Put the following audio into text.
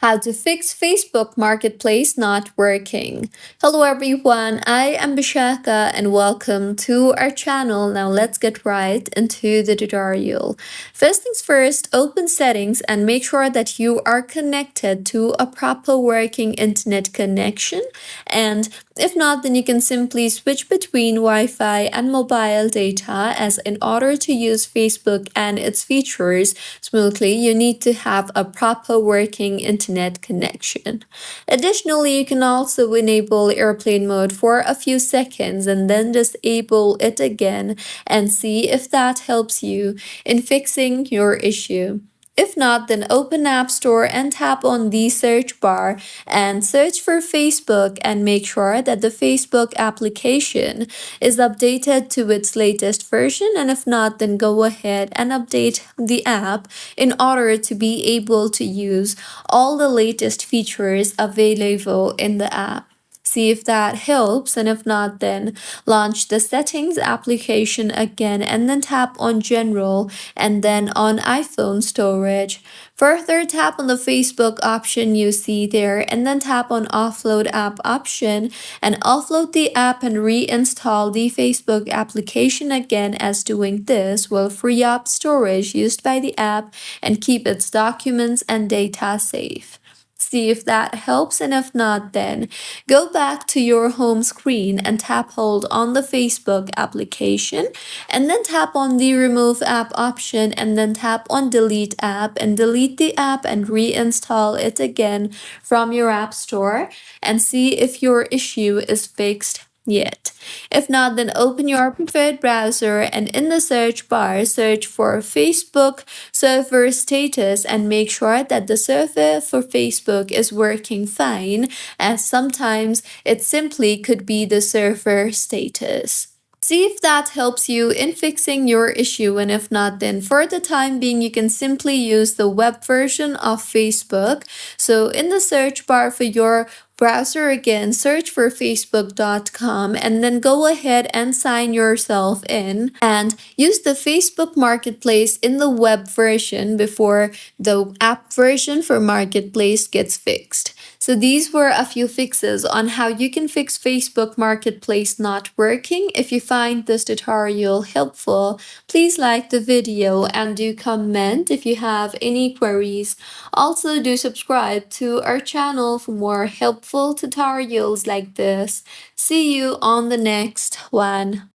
How to fix Facebook Marketplace not working. Hello everyone, I am Bishaka and welcome to our channel. Now let's get right into the tutorial. First things first, open settings and make sure that you are connected to a proper working internet connection. And if not, then you can simply switch between Wi-Fi and mobile data, as in order to use Facebook and its features smoothly, you need to have a proper working internet connection. Additionally, you can also enable airplane mode for a few seconds and then disable it again and see if that helps you in fixing your issue. If not, then open App Store and tap on the search bar and search for Facebook and make sure that the Facebook application is updated to its latest version. And if not, then go ahead and update the app in order to be able to use all the latest features available in the app. See if that helps, and if not, then launch the settings application again and then tap on general and then on iPhone storage. Further, tap on the Facebook option you see there and then tap on offload app option and offload the app and reinstall the Facebook application again, as doing this will free up storage used by the app and keep its documents and data safe. See if that helps, and if not, then go back to your home screen and tap hold on the Facebook application and then tap on the remove app option and then tap on delete app and delete the app and reinstall it again from your app store and see if your issue is fixed yet. If not, then open your preferred browser and in the search bar, search for Facebook server status and make sure that the server for Facebook is working fine, as sometimes it simply could be the server status. See if that helps you in fixing your issue, and if not, then for the time being, you can simply use the web version of Facebook. So in the search bar for your browser again, search for facebook.com and then go ahead and sign yourself in and use the Facebook Marketplace in the web version before the app version for Marketplace gets fixed. So these were a few fixes on how you can fix Facebook Marketplace not working. If you find this tutorial helpful, please like the video and do comment if you have any queries. Also, do subscribe to our channel for more helpful tutorials like this. See you on the next one.